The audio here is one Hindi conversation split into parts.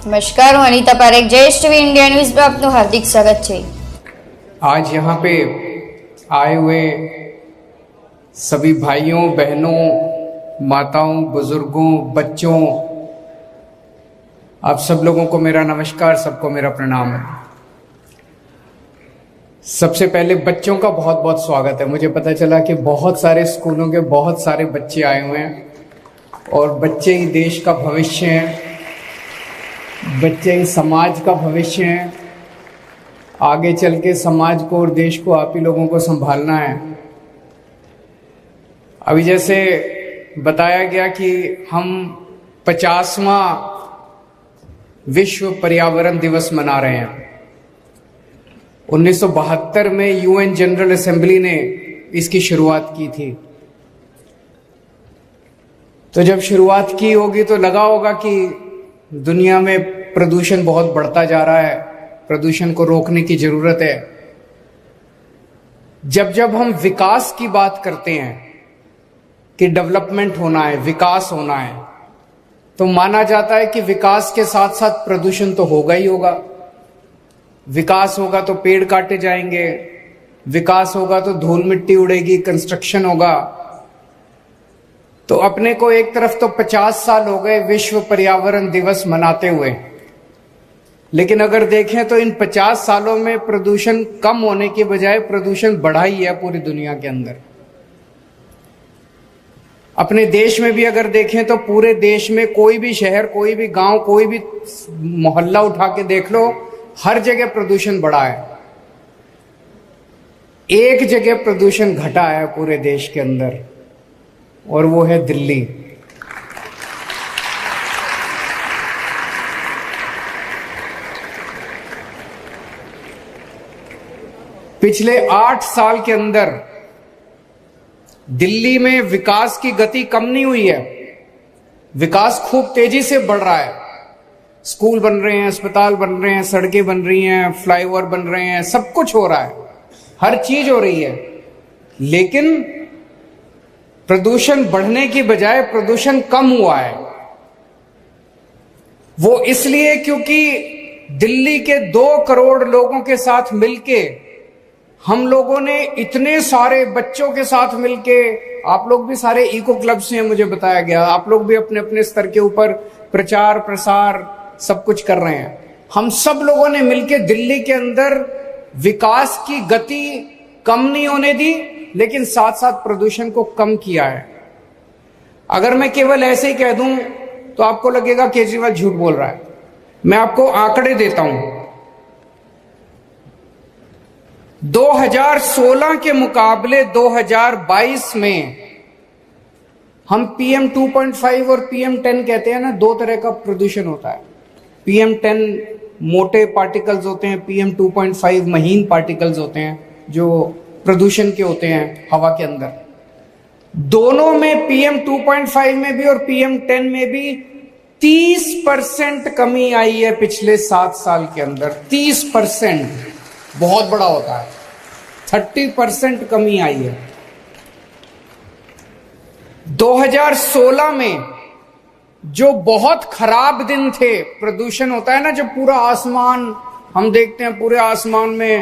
નમસ્કાર, હું Anita Parekh, Jayesh TV India news પર આપનું હાર્દિક સ્વાગત છે। आज यहाँ पे आए हुए सभी भाइयों बहनों माताओं बुजुर्गों बच्चों आप सब लोगों को मेरा नमस्कार, सबको मेरा प्रणाम है। सबसे पहले बच्चों का बहुत बहुत स्वागत है। मुझे पता चला कि बहुत सारे स्कूलों के बहुत सारे बच्चे आए हुए हैं और बच्चे ही देश का भविष्य हैं, बच्चे ही समाज का भविष्य हैं। आगे चल के समाज को और देश को आप ही लोगों को संभालना है। अभी जैसे बताया गया कि हम 50वां विश्व पर्यावरण दिवस मना रहे हैं। 1972 में यूएन जनरल असेंबली ने इसकी शुरुआत की थी। तो जब शुरुआत की होगी तो लगा होगा कि दुनिया में प्रदूषण बहुत बढ़ता जा रहा है, प्रदूषण को रोकने की जरूरत है। जब जब हम विकास की बात करते हैं कि डेवलपमेंट होना है, विकास होना है, तो माना जाता है कि विकास के साथ साथ प्रदूषण तो होगा ही होगा। विकास होगा तो पेड़ काटे जाएंगे, विकास होगा तो धूल मिट्टी उड़ेगी, कंस्ट्रक्शन होगा। तो अपने को एक तरफ तो 50 साल हो गए विश्व पर्यावरण दिवस मनाते हुए, लेकिन अगर देखें तो इन 50 सालों में प्रदूषण कम होने की बजाय प्रदूषण बढ़ा ही है पूरी दुनिया के अंदर। अपने देश में भी अगर देखें तो पूरे देश में कोई भी शहर, कोई भी गांव, कोई भी मोहल्ला उठा के देख लो, हर जगह प्रदूषण बढ़ा है। एक जगह प्रदूषण घटा है पूरे देश के अंदर, और वो है दिल्ली। पिछले 8 साल के अंदर दिल्ली में विकास की गति कम नहीं हुई है, विकास खूब तेजी से बढ़ रहा है। स्कूल बन रहे हैं, अस्पताल बन रहे हैं, सड़कें बन रही हैं, फ्लाईओवर बन रहे हैं, सब कुछ हो रहा है, हर चीज हो रही है। लेकिन प्रदूषण बढ़ने की बजाय प्रदूषण कम हुआ है। वो इसलिए क्योंकि दिल्ली के 2 करोड़ लोगों के साथ मिलके, हम लोगों ने इतने सारे बच्चों के साथ मिलके, आप लोग भी सारे इको क्लब से हैं मुझे बताया गया, आप लोग भी अपने अपने स्तर के ऊपर प्रचार प्रसार सब कुछ कर रहे हैं। हम सब लोगों ने मिलके दिल्ली के अंदर विकास की गति कम नहीं होने दी, लेकिन साथ साथ प्रदूषण को कम किया है। अगर मैं केवल ऐसे ही कह दूं तो आपको लगेगा केजरीवाल झूठ बोल रहा है। मैं आपको आंकड़े देता हूं। 2016 के मुकाबले 2022 में हम PM 2.5 और PM 10 कहते हैं ना, 2 तरह का प्रदूषण होता है। PM 10 मोटे पार्टिकल्स होते हैं, PM 2.5 महीन पार्टिकल्स होते हैं जो प्रदूषण के होते हैं हवा के अंदर। दोनों में PM 2.5 में भी और PM 10 में भी 30% कमी आई है पिछले 7 साल के अंदर। 30% बहुत बड़ा होता है, 30% कमी आई है। 2016 में जो बहुत खराब दिन थे, प्रदूषण होता है ना जब पूरा आसमान हम देखते हैं, पूरे आसमान में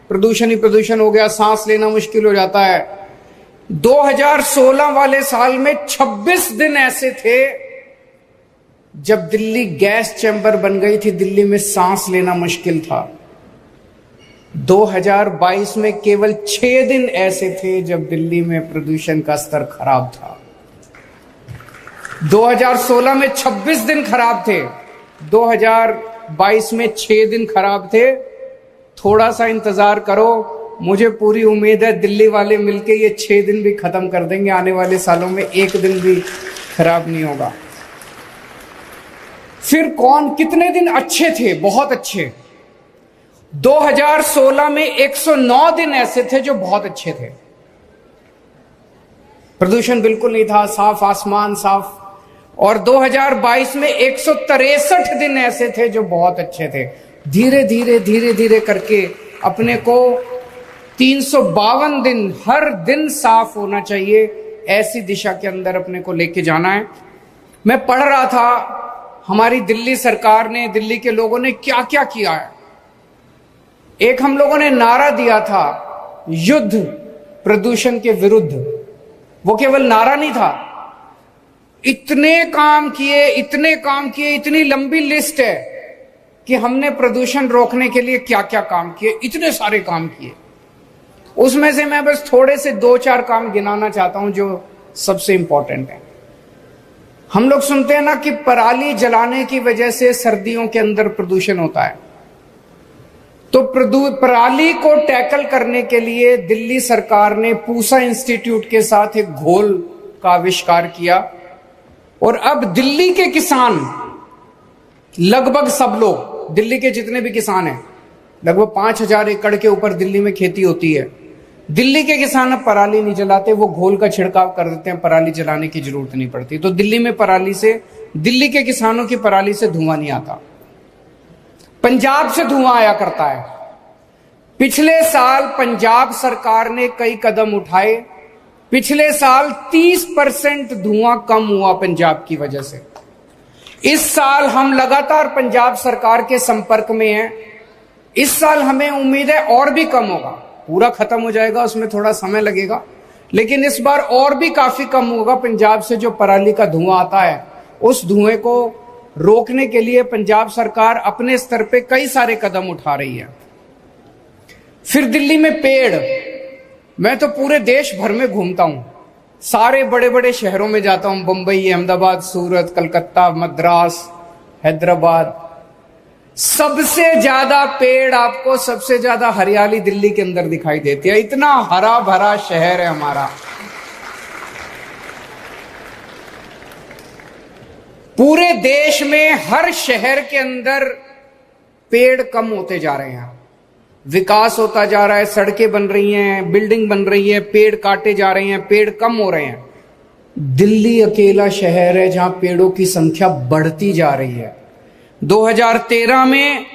प्रदूषण ही प्रदूषण हो गया, सांस लेना मुश्किल हो जाता है। 2016 वाले साल में 26 दिन ऐसे थे जब दिल्ली गैस चैम्बर बन गई थी, दिल्ली में सांस लेना मुश्किल था। 2022 में केवल 6 दिन ऐसे थे जब दिल्ली में प्रदूषण का स्तर खराब था। 2016 में 26 दिन खराब थे, 2022 में 6 दिन खराब थे। थोड़ा सा इंतजार करो, मुझे पूरी उम्मीद है दिल्ली वाले मिलके ये 6 दिन भी खत्म कर देंगे। आने वाले सालों में 1 दिन भी खराब नहीं होगा। फिर कौन, कितने दिन अच्छे थे, बहुत अच्छे। 2016 में 109 दिन ऐसे थे जो बहुत अच्छे थे, प्रदूषण बिल्कुल नहीं था, साफ आसमान, साफ। और 2022 में 163 दिन ऐसे थे जो बहुत अच्छे थे। धीरे धीरे धीरे धीरे करके अपने को 352 दिन हर दिन साफ होना चाहिए, ऐसी दिशा के अंदर अपने को लेके जाना है। मैं पढ़ रहा था हमारी दिल्ली सरकार ने, दिल्ली के लोगों ने क्या क्या किया है। एक हम लोगों ने नारा दिया था, युद्ध प्रदूषण के विरुद्ध। वो केवल नारा नहीं था, इतने काम किए, इतनी लंबी लिस्ट है कि हमने प्रदूषण रोकने के लिए क्या क्या काम किए, इतने सारे काम किए। उसमें से मैं बस थोड़े से 2-4 काम गिनाना चाहता हूं जो सबसे इंपॉर्टेंट है। हम लोग सुनते हैं ना कि पराली जलाने की वजह से सर्दियों के अंदर प्रदूषण होता है। तो पराली को टैकल करने के लिए दिल्ली सरकार ने पूसा इंस्टीट्यूट के साथ एक घोल का आविष्कार किया और अब दिल्ली के किसान, लगभग सब लोग, दिल्ली के जितने भी किसान हैं, लगभग 5,000 एकड़ के ऊपर दिल्ली में खेती होती है, दिल्ली के किसान अब पराली नहीं जलाते, वो घोल का छिड़काव कर देते हैं, पराली जलाने की जरूरत नहीं पड़ती। तो दिल्ली में पराली से, दिल्ली के किसानों की पराली से धुआं नहीं आता। पंजाब से धुआं आया करता है। पिछले साल पंजाब सरकार ने कई कदम उठाए। पिछले साल 30% धुआं कम हुआ पंजाब की वजह से। इस साल हम लगातार पंजाब सरकार के संपर्क में हैं। इस साल हमें उम्मीद है और भी कम होगा, पूरा खत्म हो जाएगा, उसमें थोड़ा समय लगेगा, लेकिन इस बार और भी काफी कम होगा। पंजाब से जो पराली का धुआं आता है, उस धुएं को रोकने के लिए पंजाब सरकार अपने स्तर पे कई सारे कदम उठा रही है। फिर दिल्ली में पेड़, मैं तो पूरे देश भर में घूमता हूं, सारे बड़े बड़े शहरों में जाता हूं, बंबई, अहमदाबाद, सूरत, कलकत्ता, मद्रास, हैदराबाद। सबसे ज्यादा पेड़ आपको, सबसे ज्यादा हरियाली दिल्ली के अंदर दिखाई देती है। इतना हरा भरा शहर है हमारा। पूरे देश में हर शहर के अंदर पेड़ कम होते जा रहे हैं, विकास होता जा रहा है, सड़कें बन रही हैं, बिल्डिंग बन रही है, पेड़ काटे जा रहे हैं, पेड़ कम हो रहे हैं। दिल्ली अकेला शहर है जहां पेड़ों की संख्या बढ़ती जा रही है। 2013 में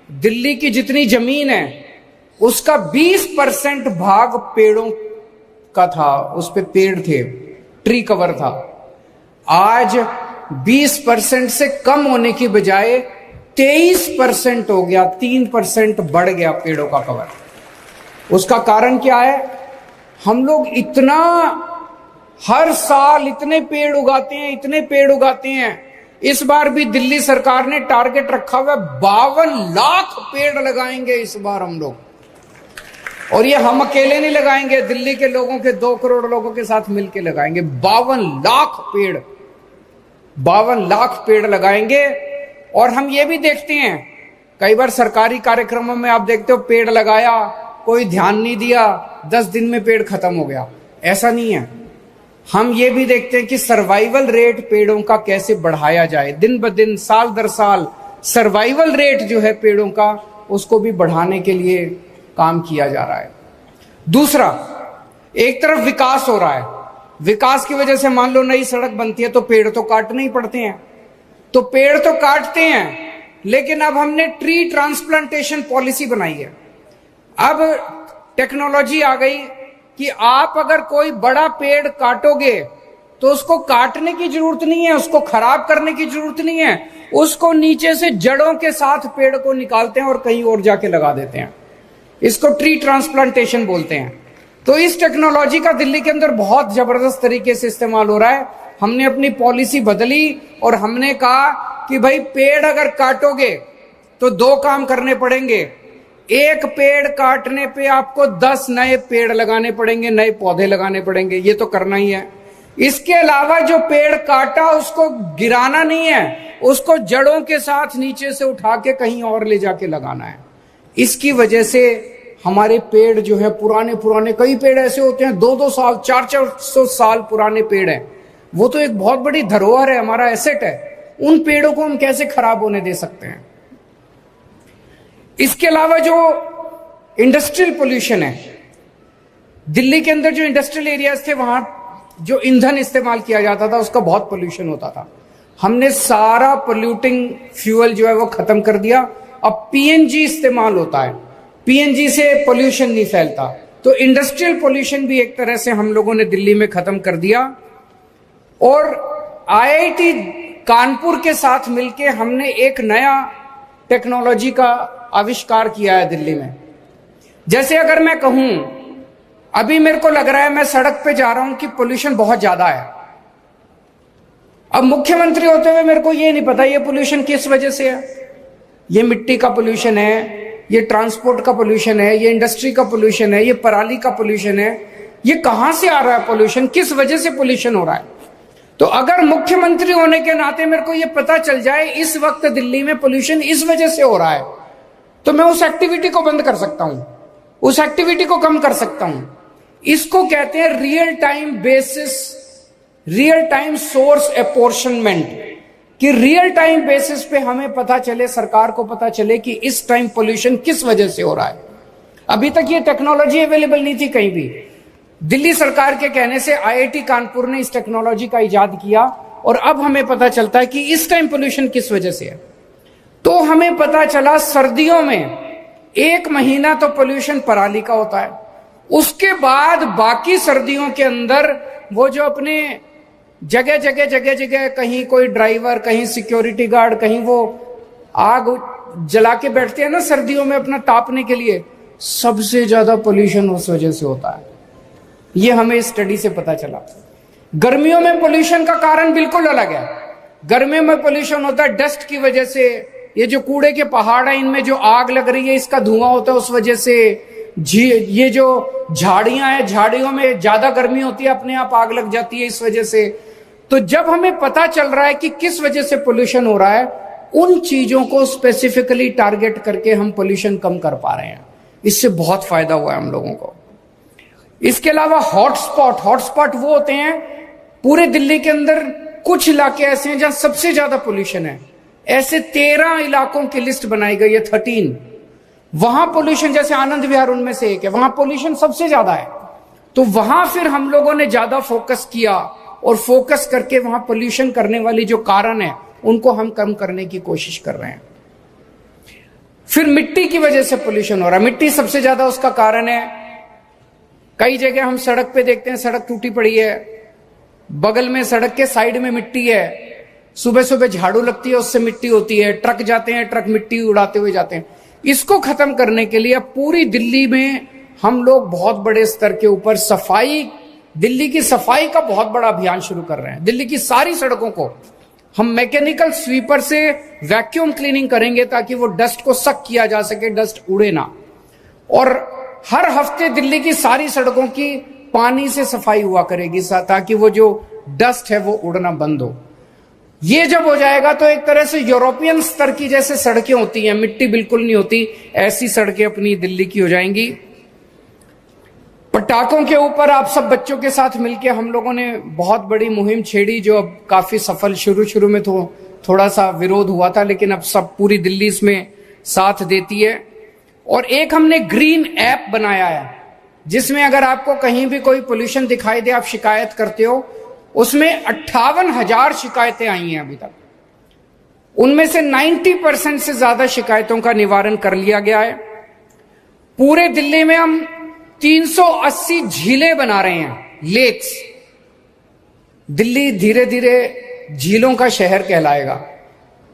दिल्ली की जितनी जमीन है उसका 20% भाग पेड़ों का था, उस पे पेड़ थे, ट्री कवर था। आज 20% से कम होने की बजाय 23% हो गया, 3% बढ़ गया पेड़ों का कवर। उसका कारण क्या है? हम लोग इतना हर साल इतने पेड़ उगाते हैं, इतने पेड़ उगाते हैं। इस बार भी दिल्ली सरकार ने टारगेट रखा हुआ है, 52 लाख पेड़ लगाएंगे इस बार हम लोग। और ये हम अकेले नहीं लगाएंगे, दिल्ली के लोगों के 2 करोड़ लोगों के साथ मिलकर लगाएंगे। 52 लाख पेड़, 52 लाख पेड़ लगाएंगे। और हम ये भी देखते हैं, कई बार सरकारी कार्यक्रमों में आप देखते हो पेड़ लगाया, कोई ध्यान नहीं दिया, 10 दिन में पेड़ खत्म हो गया। ऐसा नहीं है। हम ये भी देखते हैं कि सर्वाइवल रेट पेड़ों का कैसे बढ़ाया जाए। दिन ब दिन, साल दर साल सर्वाइवल रेट जो है पेड़ों का, उसको भी बढ़ाने के लिए काम किया जा रहा है। दूसरा, एक तरफ विकास हो रहा है, विकास की वजह से मान लो नई सड़क बनती है तो पेड़ तो काटने ही पड़ते हैं, तो पेड़ तो काटते हैं, लेकिन अब हमने ट्री ट्रांसप्लांटेशन पॉलिसी बनाई है। अब टेक्नोलॉजी आ गई कि आप अगर कोई बड़ा पेड़ काटोगे तो उसको काटने की जरूरत नहीं है, उसको खराब करने की जरूरत नहीं है, उसको नीचे से जड़ों के साथ पेड़ को निकालते हैं और कहीं और जाके लगा देते हैं। इसको ट्री ट्रांसप्लांटेशन बोलते हैं। तो इस टेक्नोलॉजी का दिल्ली के अंदर बहुत जबरदस्त तरीके से इस्तेमाल हो रहा है। हमने अपनी पॉलिसी बदली और हमने कहा कि भाई पेड़ अगर काटोगे तो 2 काम करने पड़ेंगे। एक पेड़ काटने पे आपको 10 नए पेड़ लगाने पड़ेंगे, नए पौधे लगाने पड़ेंगे, ये तो करना ही है। इसके अलावा जो पेड़ काटा उसको गिराना नहीं है, उसको जड़ों के साथ नीचे से उठा के कहीं और ले जाके लगाना है। इसकी वजह से हमारे पेड़ जो है पुराने, कई पेड़ ऐसे होते हैं 2-2 साल, 400 साल पुराने पेड़ हैं, वो तो एक बहुत बड़ी धरोहर है, हमारा एसेट है। उन पेड़ों को हम कैसे खराब होने दे सकते हैं? इसके अलावा जो इंडस्ट्रियल पोल्यूशन है, दिल्ली के अंदर जो इंडस्ट्रियल एरियाज थे वहां जो ईंधन इस्तेमाल किया जाता था उसका बहुत पोल्यूशन होता था। हमने सारा पोल्यूटिंग फ्यूल जो है वो खत्म कर दिया। अब पीएनजी इस्तेमाल होता है, पीएनजी से पोल्यूशन नहीं फैलता। तो इंडस्ट्रियल पोल्यूशन भी एक तरह से हम लोगों ने दिल्ली में खत्म कर दिया। और आईआईटी कानपुर के साथ मिलके हमने एक नया टेक्नोलॉजी का आविष्कार किया है दिल्ली में। जैसे अगर मैं कहूं, अभी मेरे को लग रहा है मैं सड़क पे जा रहा हूं कि पोल्यूशन बहुत ज्यादा है। अब मुख्यमंत्री होते हुए मेरे को ये नहीं पता ये पोल्यूशन किस वजह से है। ये मिट्टी का पोल्यूशन है, ये ट्रांसपोर्ट का पोल्यूशन है, ये इंडस्ट्री का पोल्यूशन है, ये पराली का पोल्यूशन है। ये कहां से आ रहा है पोल्यूशन, किस वजह से पोल्यूशन हो रहा है। तो अगर मुख्यमंत्री होने के नाते मेरे को ये पता चल जाए इस वक्त दिल्ली में पोल्यूशन इस वजह से हो रहा है, तो मैं उस एक्टिविटी को बंद कर सकता हूं, उस एक्टिविटी को कम कर सकता हूं। इसको कहते हैं real time basis, real time source apportionment, कि रियल टाइम बेसिस पे हमें पता चले, सरकार को पता चले कि इस टाइम पोल्यूशन किस वजह से हो रहा है। अभी तक ये टेक्नोलॉजी अवेलेबल नहीं थी कहीं भी। दिल्ली सरकार के कहने से आईआईटी कानपुर ने इस टेक्नोलॉजी का इजाद किया और अब हमें पता चलता है कि इस टाइम पोल्यूशन किस वजह से है। तो हमें पता चला सर्दियों में 1 महीना तो पोल्यूशन पराली का होता है, उसके बाद बाकी सर्दियों के अंदर वो जो अपने जगह जगह कहीं कोई ड्राइवर, कहीं सिक्योरिटी गार्ड, कहीं वो आग जला के बैठते हैं ना सर्दियों में अपना तापने के लिए, सबसे ज्यादा पोल्यूशन उस वजह से होता है। ये हमें इस स्टडी से पता चला। गर्मियों में पोल्यूशन का कारण बिल्कुल अलग है। गर्मियों में पोल्यूशन होता है डस्ट की वजह से, ये जो कूड़े के पहाड़ है इनमें जो आग लग रही है इसका धुआं होता है उस वजह से। ये जो झाड़ियां हैं, झाड़ियों में ज्यादा गर्मी होती है, अपने आप आग लग जाती है इस वजह से। तो जब हमें पता चल रहा है कि किस वजह से पोल्यूशन हो रहा है, उन चीजों को स्पेसिफिकली टारगेट करके हम पोल्यूशन कम कर पा रहे हैं। इससे बहुत फायदा हुआ है हम लोगों को। इसके अलावा हॉटस्पॉट वो होते हैं पूरे दिल्ली के अंदर, कुछ इलाके ऐसे हैं जहां सबसे ज्यादा पोल्यूशन है। ऐसे 13 इलाकों की लिस्ट बनाई गई है, 13। वहां पोल्यूशन, जैसे आनंद विहार उनमें से एक है, वहां पोल्यूशन सबसे ज्यादा है। तो वहां फिर हम लोगों ने ज्यादा फोकस किया और फोकस करके वहां पोल्यूशन करने वाली जो कारण है उनको हम कम करने की कोशिश कर रहे हैं। फिर मिट्टी की वजह से पोल्यूशन हो रहा है। मिट्टी सबसे ज्यादा उसका कारण है। कई जगह हम सड़क पे देखते हैं सड़क टूटी पड़ी है, बगल में सड़क के साइड में मिट्टी है, सुबह सुबह झाड़ू लगती है उससे मिट्टी होती है, ट्रक जाते हैं, ट्रक मिट्टी उड़ाते हुए जाते हैं। इसको खत्म करने के लिए अब पूरी दिल्ली में हम लोग बहुत बड़े स्तर के ऊपर सफाई, दिल्ली की सफाई का बहुत बड़ा अभियान शुरू कर रहे हैं। दिल्ली की सारी सड़कों को हम मैकेनिकल स्वीपर से वैक्यूम क्लीनिंग करेंगे ताकि वो डस्ट को सक किया जा सके, डस्ट उड़े ना। और हर हफ्ते दिल्ली की सारी सड़कों की पानी से सफाई हुआ करेगी ताकि वो जो डस्ट है वो उड़ना बंद हो। ये जब हो जाएगा तो एक तरह से यूरोपियन स्तर की जैसे सड़कें होती हैं, मिट्टी बिल्कुल नहीं होती, ऐसी सड़कें अपनी दिल्ली की हो जाएंगी। पटाखों के ऊपर आप सब बच्चों के साथ मिलकर हम लोगों ने बहुत बड़ी मुहिम छेड़ी जो अब काफी सफल, शुरू में तो थोड़ा सा विरोध हुआ था लेकिन अब सब पूरी दिल्ली इसमें साथ देती है। और एक हमने ग्रीन ऐप बनाया है जिसमें अगर आपको कहीं भी कोई पोल्यूशन दिखाई दे, आप शिकायत करते हो, उसमें 58,000 शिकायतें आई हैं अभी तक। उनमें से 90% से ज्यादा शिकायतों का निवारण कर लिया गया है। पूरे दिल्ली में हम 380 झीलें बना रहे हैं, लेक्स। दिल्ली धीरे धीरे झीलों का शहर कहलाएगा।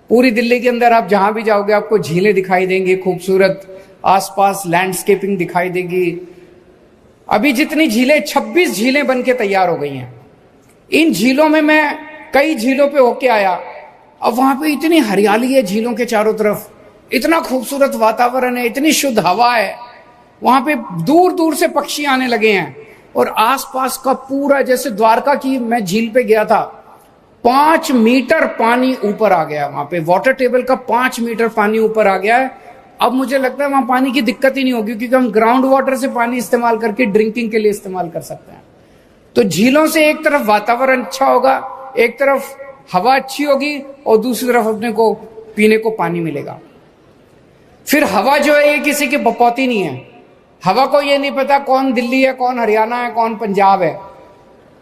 पूरी दिल्ली के अंदर आप जहां भी जाओगे आपको झीलें दिखाई देंगी, खूबसूरत आसपास लैंडस्केपिंग दिखाई देगी। अभी जितनी झीलें, 26 झीलें बनके तैयार हो गई हैं। इन झीलों में मैं कई झीलों पे होके आया, अब वहां पे इतनी हरियाली है झीलों के चारों तरफ, इतना खूबसूरत वातावरण है, इतनी शुद्ध हवा है, वहां पे दूर दूर से पक्षी आने लगे हैं। और आसपास का पूरा, जैसे द्वारका की मैं झील पे गया था, 5 मीटर पानी ऊपर आ गया, वहां पे वाटर टेबल का 5 मीटर पानी ऊपर आ गया है। अब मुझे लगता है वहां पानी की दिक्कत ही नहीं होगी क्योंकि हम ग्राउंड वाटर से पानी इस्तेमाल करके ड्रिंकिंग के लिए इस्तेमाल कर सकते हैं। तो झीलों से एक तरफ वातावरण अच्छा होगा, एक तरफ हवा अच्छी होगी और दूसरी तरफ अपने को पीने को पानी मिलेगा। फिर हवा जो है ये किसी की बपौती नहीं है। हवा को ये नहीं पता कौन दिल्ली है, कौन हरियाणा है, कौन पंजाब है।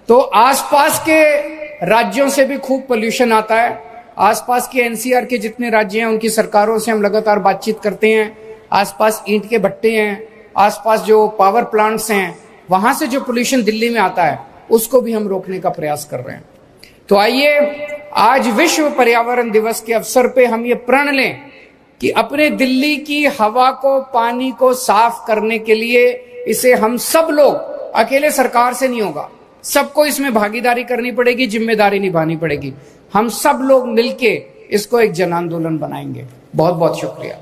तो आसपास के राज्यों से भी खूब पोल्यूशन आता है। आसपास के एनसीआर के जितने राज्य हैं उनकी सरकारों से हम लगातार बातचीत करते हैं। आसपास ईंट के भट्टे हैं, आसपास जो पावर प्लांट्स हैं, वहां से जो पोल्यूशन दिल्ली में आता है उसको भी हम रोकने का प्रयास कर रहे हैं। तो आइए आज विश्व पर्यावरण दिवस के अवसर पे हम ये प्रण लें कि अपने दिल्ली की हवा को, पानी को साफ करने के लिए इसे हम सब लोग, अकेले सरकार से नहीं होगा, सबको इसमें भागीदारी करनी पड़ेगी, जिम्मेदारी निभानी पड़ेगी। हम सब लोग मिलके इसको एक जन आंदोलन बनाएंगे। बहुत बहुत शुक्रिया।